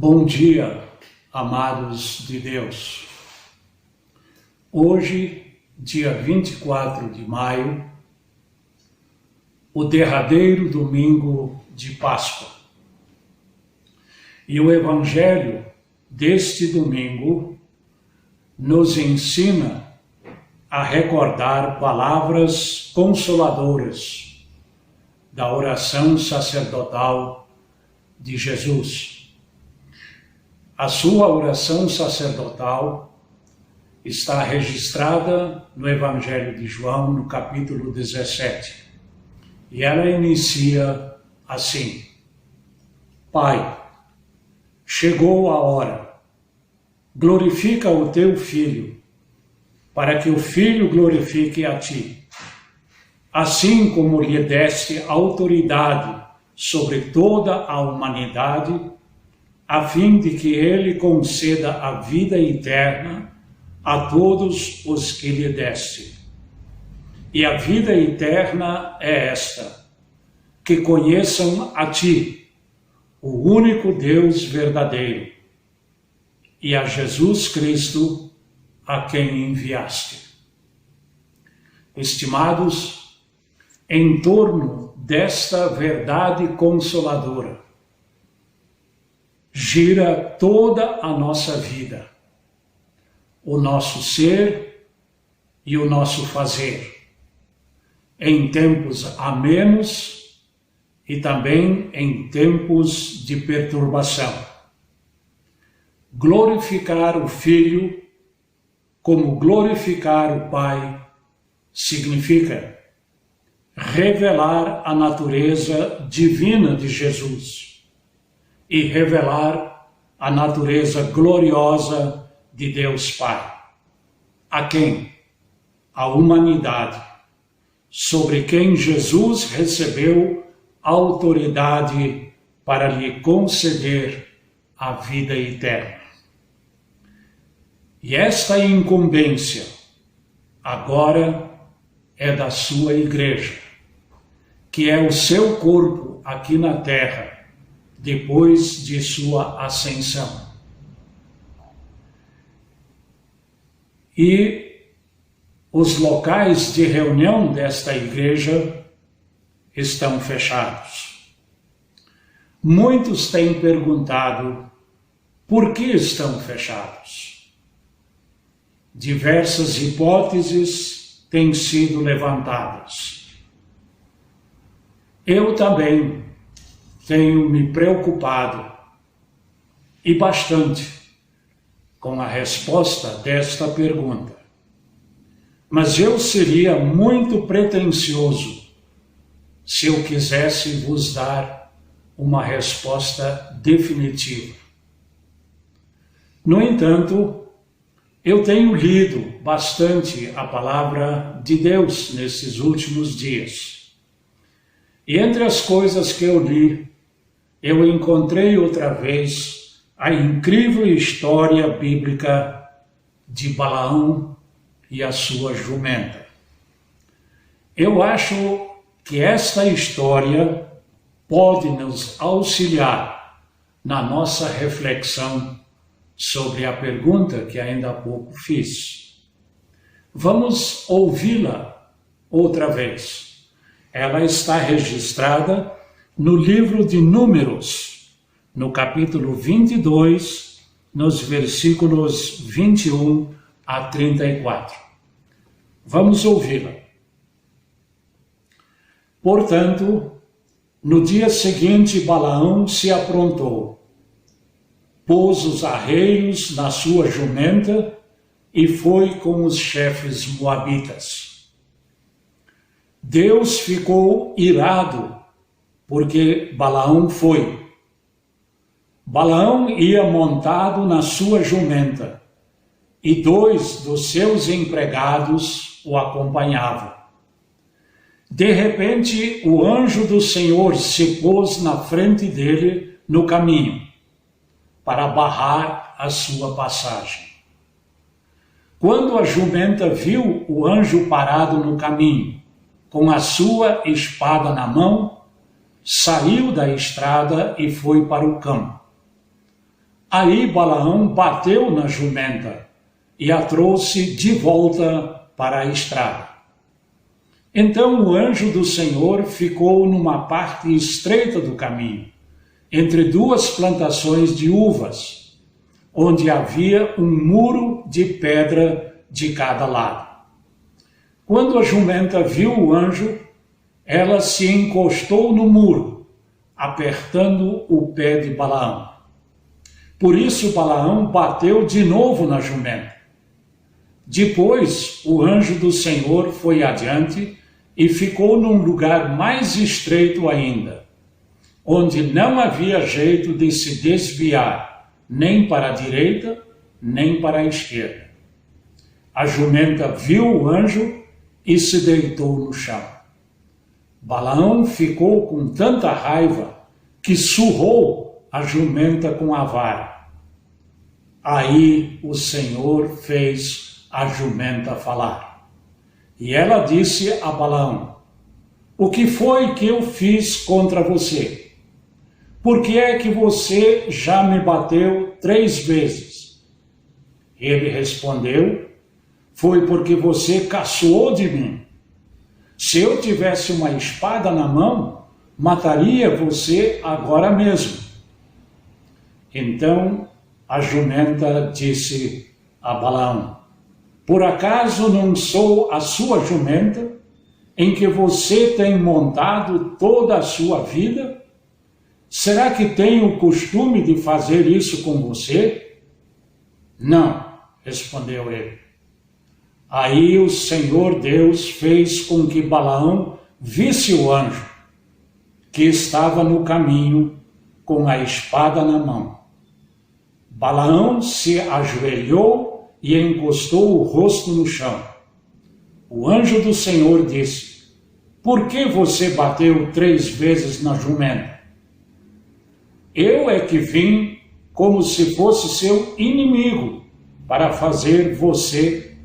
Bom dia, amados de Deus. Hoje, dia 24 de maio, o derradeiro domingo de Páscoa. E o Evangelho deste domingo nos ensina a recordar palavras consoladoras da oração sacerdotal de Jesus. A sua oração sacerdotal está registrada no Evangelho de João, no capítulo 17. E ela inicia assim: Pai, chegou a hora, glorifica o teu Filho, para que o Filho glorifique a ti. Assim como lhe deste autoridade sobre toda a humanidade, a fim de que ele conceda a vida eterna a todos os que lhe deste. E a vida eterna é esta: que conheçam a ti, o único Deus verdadeiro, e a Jesus Cristo, a quem enviaste. Estimados, em torno desta verdade consoladora, gira toda a nossa vida, o nosso ser e o nosso fazer, em tempos amenos e também em tempos de perturbação. Glorificar o Filho como glorificar o Pai significa revelar a natureza divina de Jesus e revelar a natureza gloriosa de Deus Pai. A quem? A humanidade, sobre quem Jesus recebeu autoridade para lhe conceder a vida eterna. E esta incumbência agora é da sua igreja, que é o seu corpo aqui na terra, depois de sua ascensão. E os locais de reunião desta igreja estão fechados. Muitos têm perguntado por que estão fechados. Diversas hipóteses têm sido levantadas. Eu também tenho me preocupado, e bastante, com a resposta desta pergunta. Mas eu seria muito pretensioso se eu quisesse vos dar uma resposta definitiva. No entanto, eu tenho lido bastante a palavra de Deus nesses últimos dias. E entre as coisas que eu li, eu encontrei outra vez a incrível história bíblica de Balaão e a sua jumenta. Eu acho que esta história pode nos auxiliar na nossa reflexão sobre a pergunta que ainda há pouco fiz. Vamos ouvi-la outra vez. Ela está registrada no livro de Números, no capítulo 22, nos versículos 21 a 34. Vamos ouvi-la. Portanto, no dia seguinte Balaão se aprontou, pôs os arreios na sua jumenta e foi com os chefes moabitas. Deus ficou irado porque Balaão foi. Balaão ia montado na sua jumenta, e 2 dos seus empregados o acompanhavam. De repente, o anjo do Senhor se pôs na frente dele no caminho, para barrar a sua passagem. Quando a jumenta viu o anjo parado no caminho, com a sua espada na mão, saiu da estrada e foi para o campo. Aí Balaão bateu na jumenta e a trouxe de volta para a estrada. Então o anjo do Senhor ficou numa parte estreita do caminho, entre duas plantações de uvas, onde havia um muro de pedra de cada lado. Quando a jumenta viu o anjo, ela se encostou no muro, apertando o pé de Balaão. Por isso Balaão bateu de novo na jumenta. Depois o anjo do Senhor foi adiante e ficou num lugar mais estreito ainda, onde não havia jeito de se desviar, nem para a direita, nem para a esquerda. A jumenta viu o anjo e se deitou no chão. Balaão ficou com tanta raiva que surrou a jumenta com a vara. Aí o Senhor fez a jumenta falar. E ela disse a Balaão: o que foi que eu fiz contra você? Por que é que você já me bateu 3 vezes? Ele respondeu: foi porque você caçoou de mim. Se eu tivesse uma espada na mão, mataria você agora mesmo. Então a jumenta disse a Balaão: por acaso não sou a sua jumenta, em que você tem montado toda a sua vida? Será que tenho o costume de fazer isso com você? Não, respondeu ele. Aí o Senhor Deus fez com que Balaão visse o anjo, que estava no caminho com a espada na mão. Balaão se ajoelhou e encostou o rosto no chão. O anjo do Senhor disse: por que você bateu 3 vezes na jumenta? Eu é que vim como se fosse seu inimigo para fazer você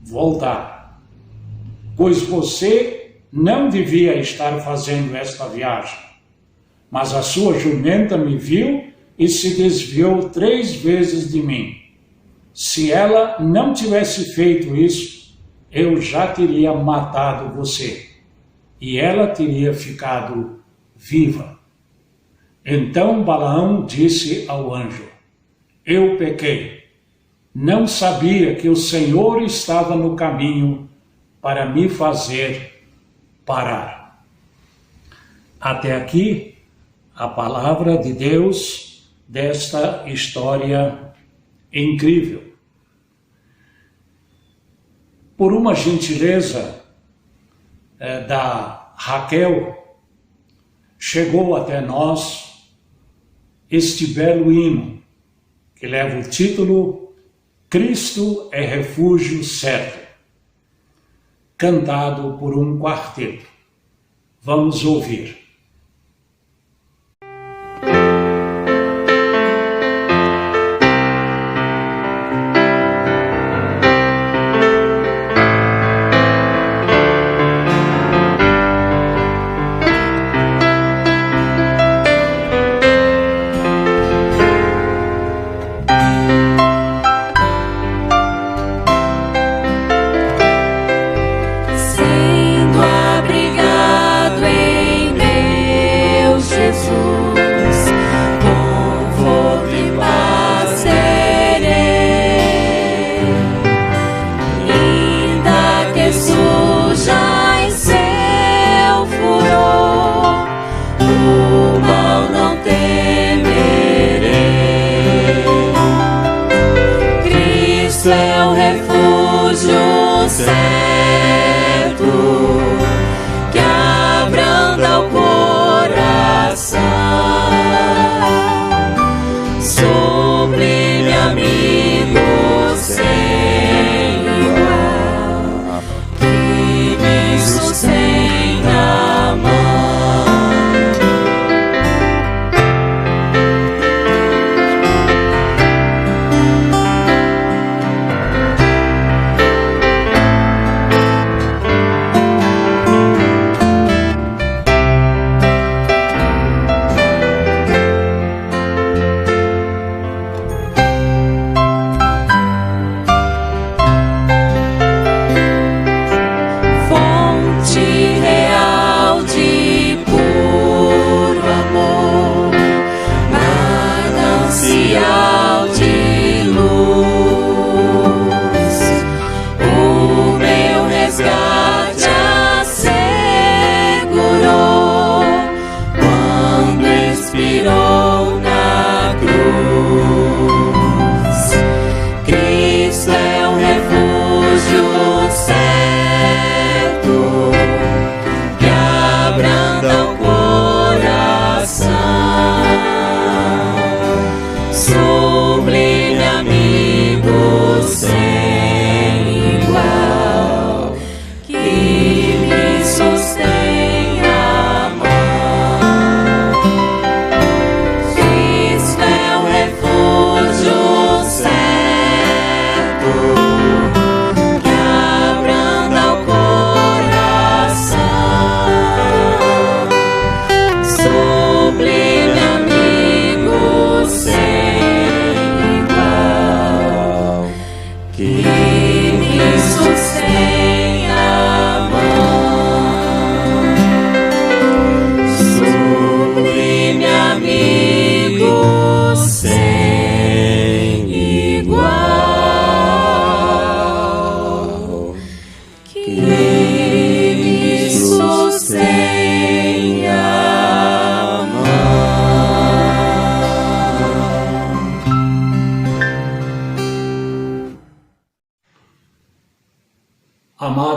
voltar, pois você não devia estar fazendo esta viagem. Mas a sua jumenta me viu e se desviou 3 vezes de mim. Se ela não tivesse feito isso, eu já teria matado você, e ela teria ficado viva. Então Balaão disse ao anjo: eu pequei. Não sabia que o Senhor estava no caminho para me fazer parar. Até aqui a palavra de Deus desta história incrível. Por uma gentileza da Raquel, chegou até nós este belo hino que leva o título Cristo é refúgio certo, cantado por um quarteto. Vamos ouvir. Sendo abrigado em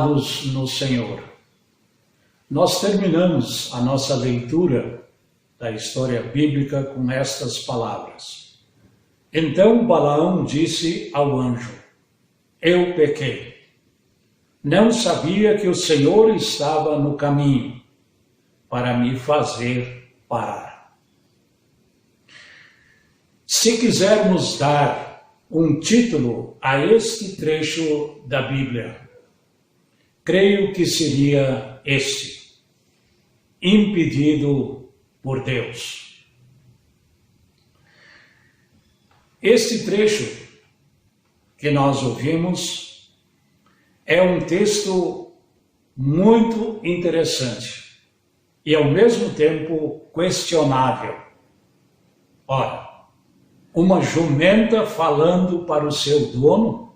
amados no Senhor, nós terminamos a nossa leitura da história bíblica com estas palavras. Então Balaão disse ao anjo: eu pequei. Não sabia que o Senhor estava no caminho para me fazer parar. Se quisermos dar um título a este trecho da Bíblia, creio que seria este: impedido por Deus. Este trecho que nós ouvimos é um texto muito interessante e ao mesmo tempo questionável. Ora, uma jumenta falando para o seu dono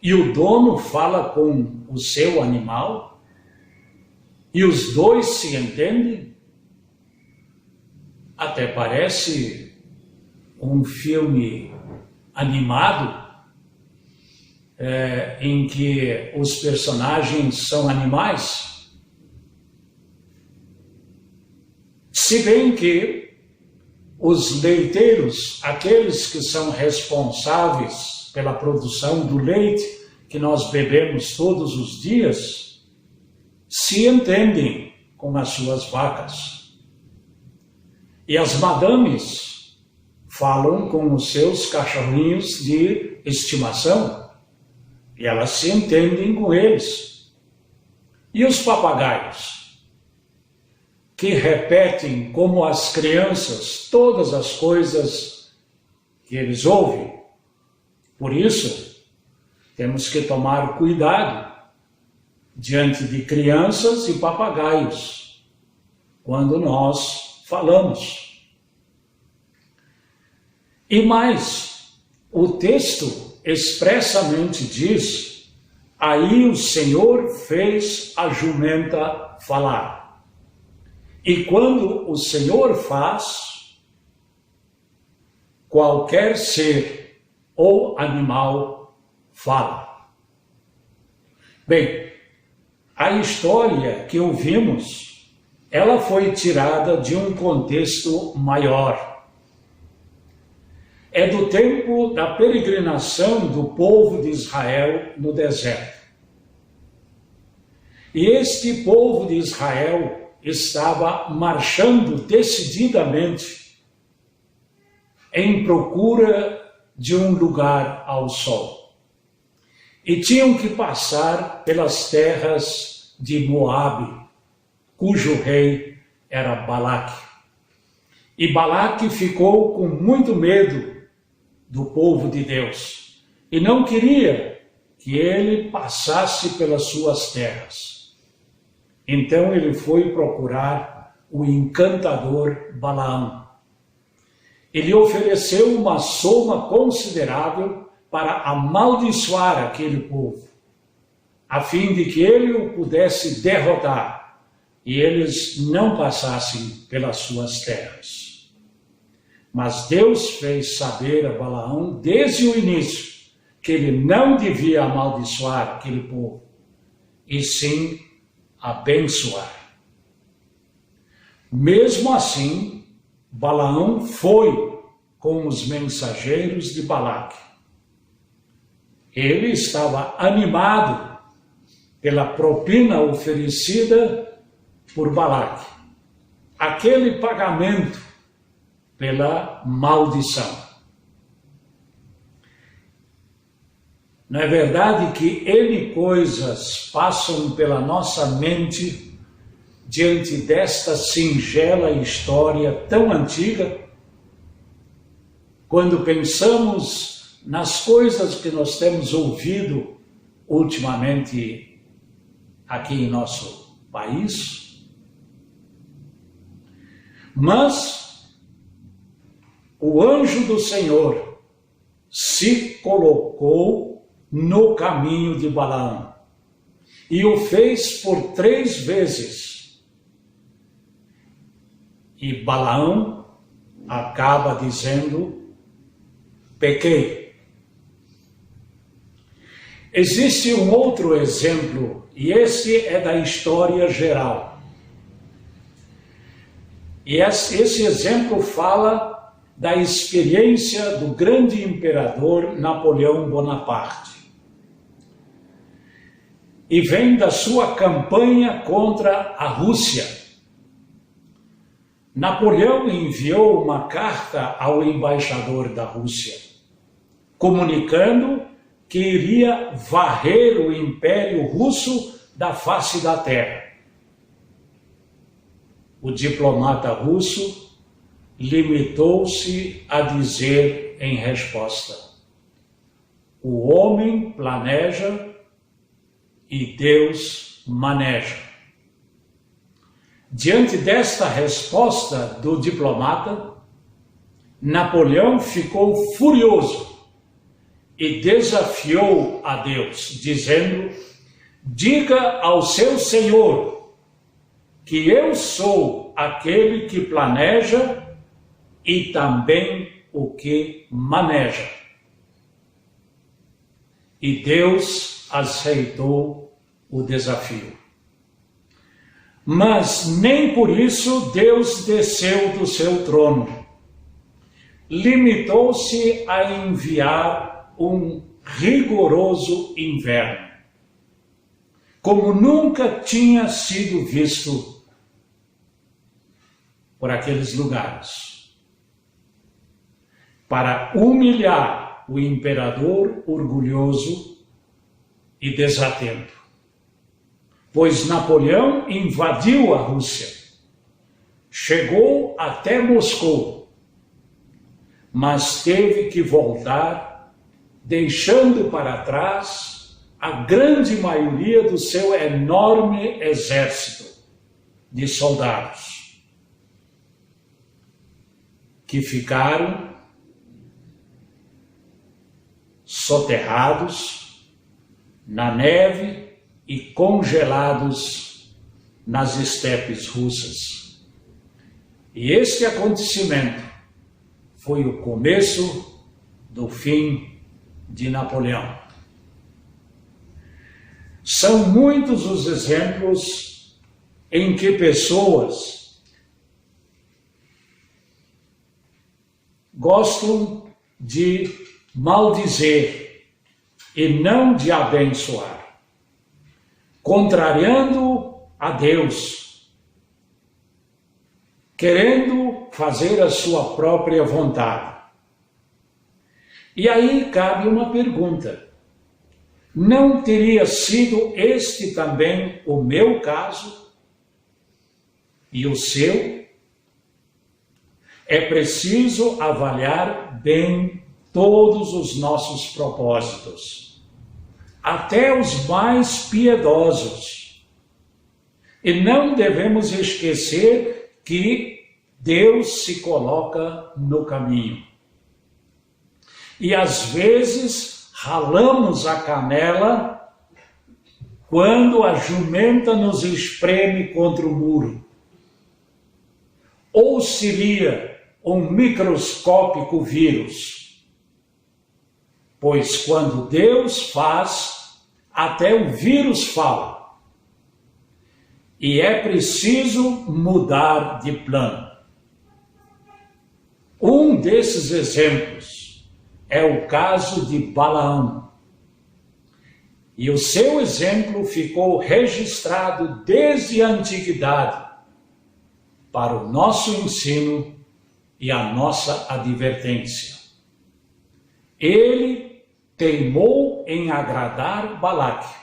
e o dono fala com o seu animal e os dois se entendem? Até parece um filme animado em que os personagens são animais. Se bem que os leiteiros, aqueles que são responsáveis pela produção do leite que nós bebemos todos os dias, se entendem com as suas vacas. E as madames falam com os seus cachorrinhos de estimação, e elas se entendem com eles. E os papagaios, que repetem como as crianças todas as coisas que eles ouvem. Por isso, temos que tomar cuidado diante de crianças e papagaios, quando nós falamos. E mais, o texto expressamente diz: aí o Senhor fez a jumenta falar. E quando o Senhor faz, qualquer ser ou animal fala. Bem, a história que ouvimos, ela foi tirada de um contexto maior. É do tempo da peregrinação do povo de Israel no deserto. E este povo de Israel estava marchando decididamente em procura de um lugar ao sol. E tinham que passar pelas terras de Moabe, cujo rei era Balaque. E Balaque ficou com muito medo do povo de Deus e não queria que ele passasse pelas suas terras. Então ele foi procurar o encantador Balaão. Ele ofereceu uma soma considerável para amaldiçoar aquele povo, a fim de que ele o pudesse derrotar e eles não passassem pelas suas terras. Mas Deus fez saber a Balaão desde o início que ele não devia amaldiçoar aquele povo, e sim abençoar. Mesmo assim, Balaão foi com os mensageiros de Balaque. Ele estava animado pela propina oferecida por Balaque, aquele pagamento pela maldição. Não é verdade que N coisas passam pela nossa mente diante desta singela história tão antiga? Quando pensamos nas coisas que nós temos ouvido ultimamente aqui em nosso país. Mas o anjo do Senhor se colocou no caminho de Balaão e o fez por 3 vezes. E Balaão acaba dizendo: pequei. Existe um outro exemplo, e esse é da história geral. E esse exemplo fala da experiência do grande imperador Napoleão Bonaparte. E vem da sua campanha contra a Rússia. Napoleão enviou uma carta ao embaixador da Rússia, comunicando que iria varrer o Império Russo da face da terra. O diplomata russo limitou-se a dizer em resposta: o homem planeja e Deus maneja. Diante desta resposta do diplomata, Napoleão ficou furioso e desafiou a Deus, dizendo: diga ao seu Senhor que eu sou aquele que planeja e também o que maneja. E Deus aceitou o desafio. Mas nem por isso Deus desceu do seu trono. Limitou-se a enviar um rigoroso inverno, como nunca tinha sido visto por aqueles lugares, para humilhar o imperador orgulhoso e desatento. Pois Napoleão invadiu a Rússia, chegou até Moscou, mas teve que voltar, deixando para trás a grande maioria do seu enorme exército de soldados, que ficaram soterrados na neve e congelados nas estepes russas. E este acontecimento foi o começo do fim de Napoleão. São muitos os exemplos em que pessoas gostam de maldizer e não de abençoar, contrariando a Deus, querendo fazer a sua própria vontade. E aí cabe uma pergunta: não teria sido este também o meu caso e o seu? É preciso avaliar bem todos os nossos propósitos, até os mais piedosos. E não devemos esquecer que Deus se coloca no caminho. E às vezes ralamos a canela quando a jumenta nos espreme contra o muro. Ou seria um microscópico vírus, pois quando Deus faz, até o vírus fala. E é preciso mudar de plano. Um desses exemplos é o caso de Balaão. E o seu exemplo ficou registrado desde a antiguidade para o nosso ensino e a nossa advertência. Ele teimou em agradar Balaque.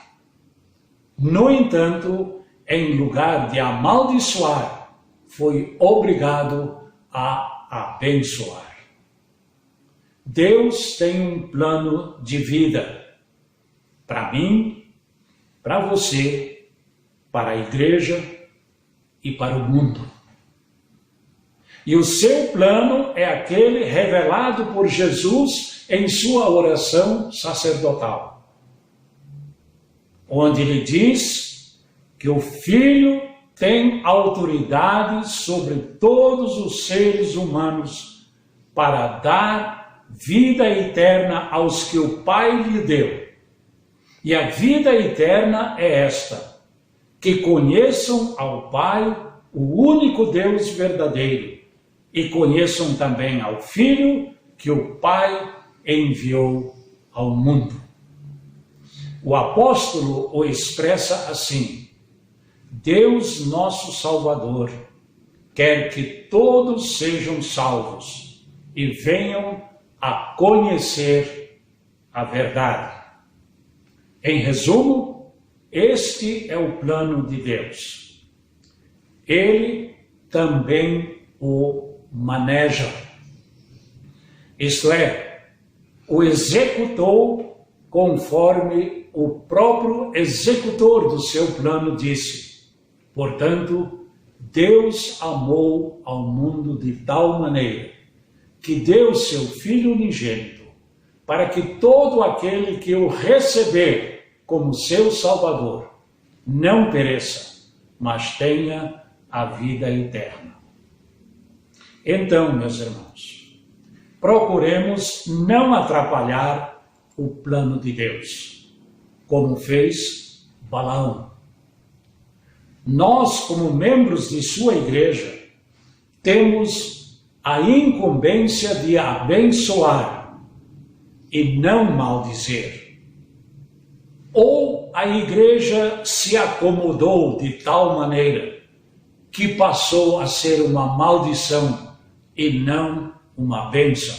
No entanto, em lugar de amaldiçoar, foi obrigado a abençoar. Deus tem um plano de vida para mim, para você, para a igreja e para o mundo. E o seu plano é aquele revelado por Jesus em sua oração sacerdotal, onde ele diz que o Filho tem autoridade sobre todos os seres humanos para dar vida eterna aos que o Pai lhe deu. E a vida eterna é esta: que conheçam ao Pai, o único Deus verdadeiro, e conheçam também ao Filho que o Pai enviou ao mundo. O apóstolo o expressa assim: Deus nosso Salvador quer que todos sejam salvos e venham a conhecer a verdade. Em resumo, este é o plano de Deus. Ele também o maneja. Isto é, o executou conforme o próprio executor do seu plano disse. Portanto, Deus amou ao mundo de tal maneira que deu seu Filho unigênito, para que todo aquele que o receber como seu Salvador não pereça, mas tenha a vida eterna. Então, meus irmãos, procuremos não atrapalhar o plano de Deus, como fez Balaão. Nós, como membros de sua igreja, temos a incumbência de abençoar e não maldizer. Ou a igreja se acomodou de tal maneira que passou a ser uma maldição e não uma bênção.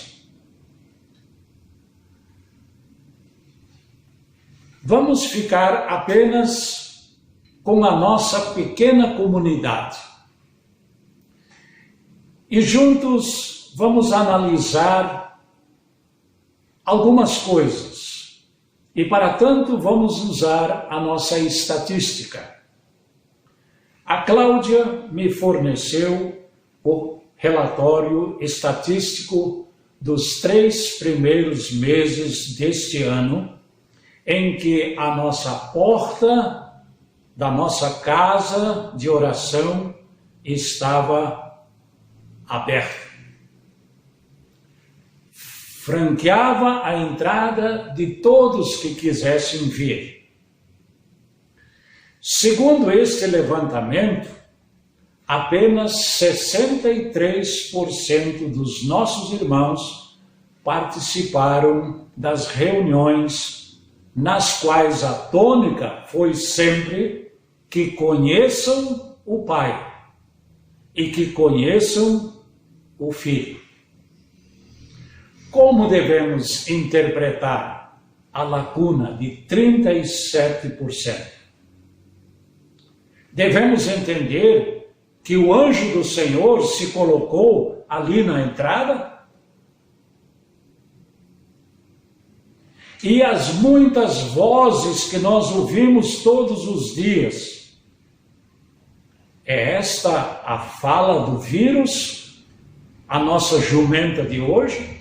Vamos ficar apenas com a nossa pequena comunidade. E juntos vamos analisar algumas coisas. E para tanto vamos usar a nossa estatística. A Cláudia me forneceu o relatório estatístico dos 3 primeiros meses deste ano, em que a nossa porta da nossa casa de oração estava aberta. Franqueava a entrada de todos que quisessem vir. Segundo este levantamento, apenas 63% dos nossos irmãos participaram das reuniões, nas quais a tônica foi sempre que conheçam o Pai e que conheçam o Filho. Como devemos interpretar a lacuna de 37%? Devemos entender que o anjo do Senhor se colocou ali na entrada? E as muitas vozes que nós ouvimos todos os dias, é esta a fala do vírus, a nossa jumenta de hoje?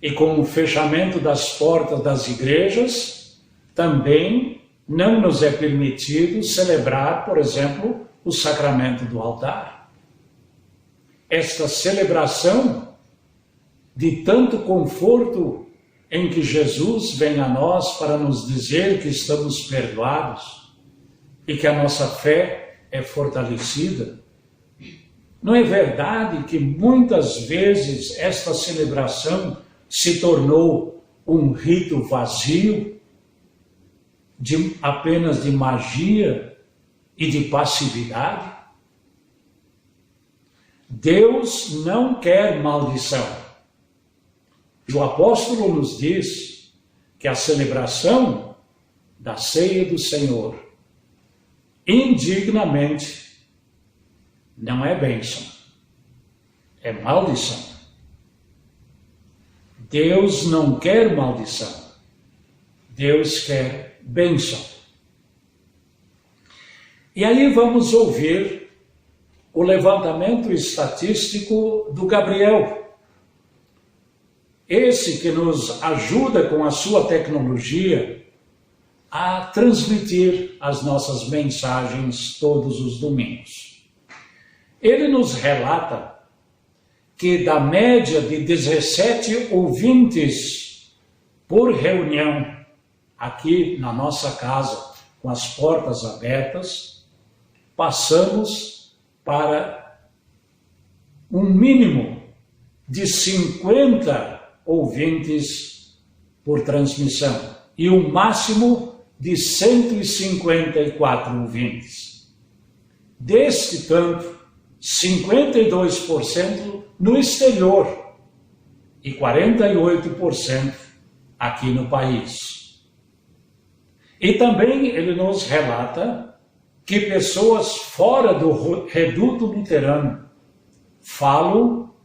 E com o fechamento das portas das igrejas, também não nos é permitido celebrar, por exemplo, o sacramento do altar. Esta celebração de tanto conforto em que Jesus vem a nós para nos dizer que estamos perdoados e que a nossa fé é fortalecida. Não é verdade que muitas vezes esta celebração se tornou um rito vazio, apenas de magia e de passividade? Deus não quer maldição. E o apóstolo nos diz que a celebração da ceia do Senhor, indignamente, não é bênção, é maldição. Deus não quer maldição, Deus quer bênção. E aí vamos ouvir o levantamento estatístico do Gabriel. Esse que nos ajuda com a sua tecnologia a transmitir as nossas mensagens todos os domingos. Ele nos relata que da média de 17 ouvintes por reunião, aqui na nossa casa, com as portas abertas, passamos para um mínimo de 50 ouvintes por transmissão e um máximo de 154 ouvintes. Deste tanto, 52% no exterior e 48% aqui no país. E também ele nos relata que pessoas fora do reduto luterano falam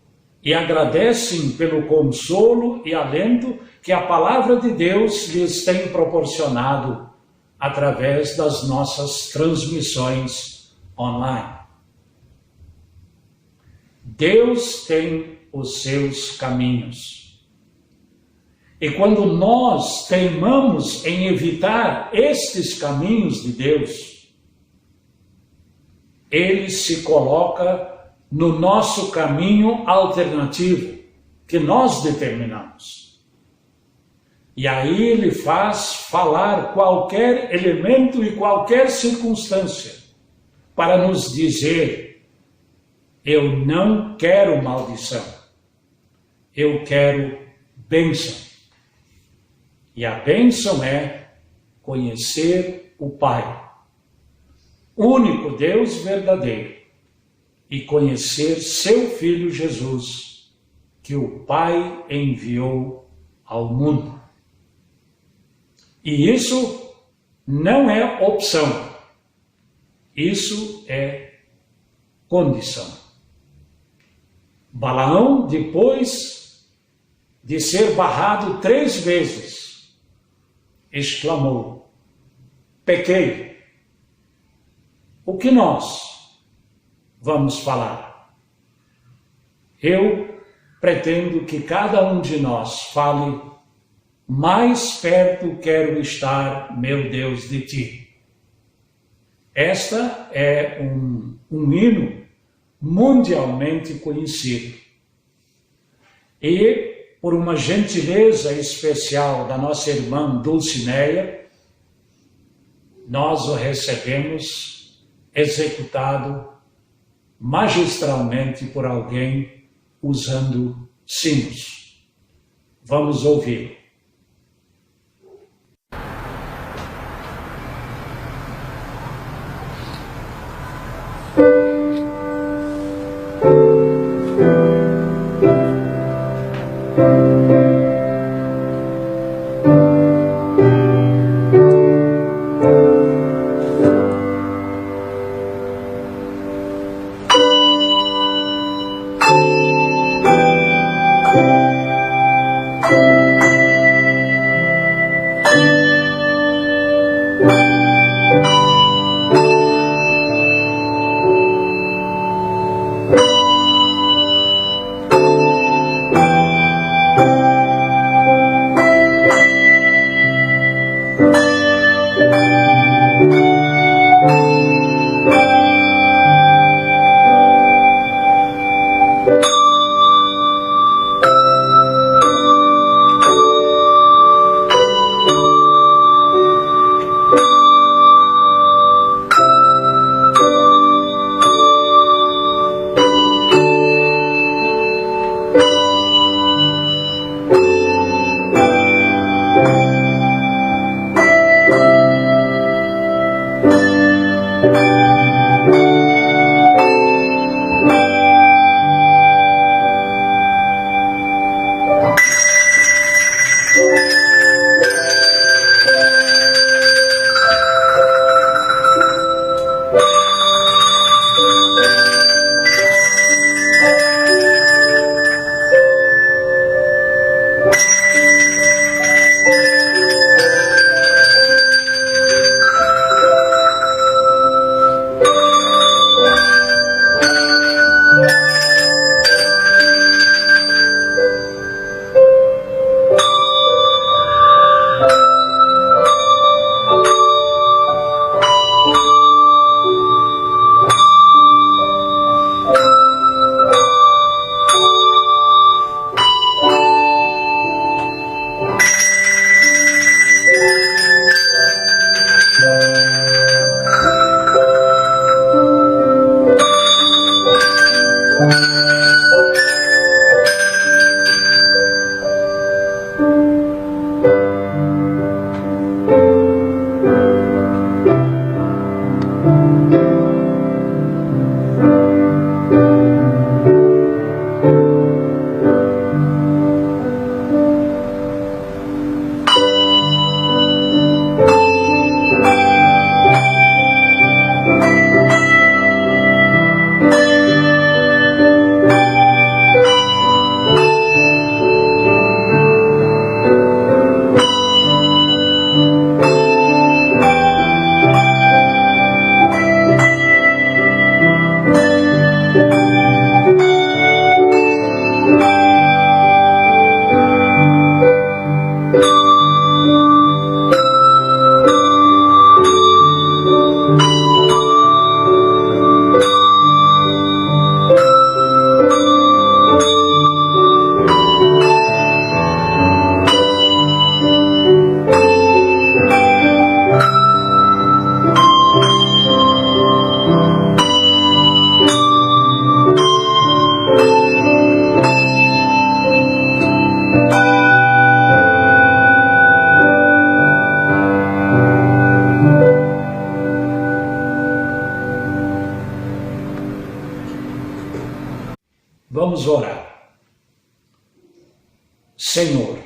e agradecem pelo consolo e alento que a palavra de Deus lhes tem proporcionado através das nossas transmissões online. Deus tem os seus caminhos. E quando nós teimamos em evitar estes caminhos de Deus, Ele se coloca no nosso caminho alternativo, que nós determinamos. E aí Ele faz falar qualquer elemento e qualquer circunstância para nos dizer: eu não quero maldição, eu quero bênção. E a bênção é conhecer o Pai, único Deus verdadeiro, e conhecer seu Filho Jesus, que o Pai enviou ao mundo. E isso não é opção, isso é condição. Balaão, depois de ser barrado 3 vezes, exclamou: pequei. O que nós vamos falar? Eu pretendo que cada um de nós fale: mais perto quero estar, meu Deus, de ti. Esta é um hino mundialmente conhecido. E, por uma gentileza especial da nossa irmã Dulcineia, nós o recebemos executado magistralmente por alguém usando sinos. Vamos ouvir. Vamos orar. Senhor,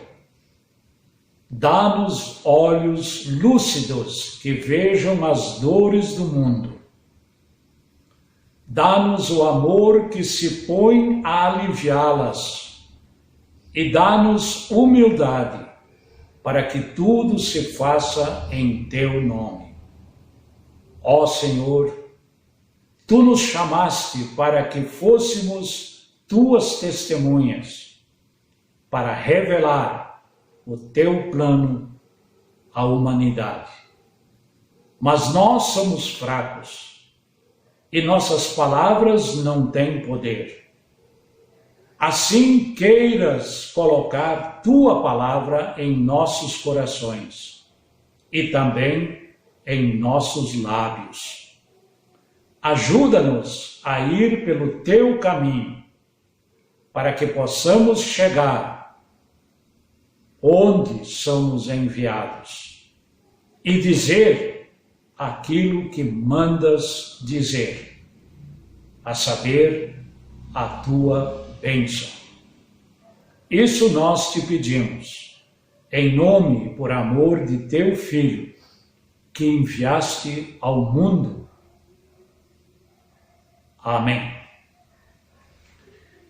dá-nos olhos lúcidos que vejam as dores do mundo. Dá-nos o amor que se põe a aliviá-las e dá-nos humildade para que tudo se faça em Teu nome. Ó Senhor, Tu nos chamaste para que fôssemos Tuas testemunhas, para revelar o Teu plano à humanidade. Mas nós somos fracos e nossas palavras não têm poder. Assim queiras colocar Tua palavra em nossos corações e também em nossos lábios. Ajuda-nos a ir pelo Teu caminho, para que possamos chegar onde somos enviados e dizer aquilo que mandas dizer, a saber, a Tua bênção. Isso nós te pedimos, em nome e por amor de Teu Filho, que enviaste ao mundo. Amém.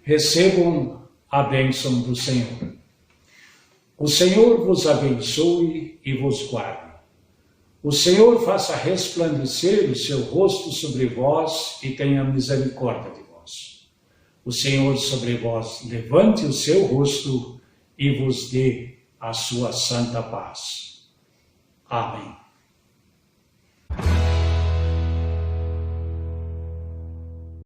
Recebam a bênção do Senhor. O Senhor vos abençoe e vos guarde. O Senhor faça resplandecer o seu rosto sobre vós e tenha misericórdia de vós. O Senhor sobre vós levante o seu rosto e vos dê a sua santa paz. Amém.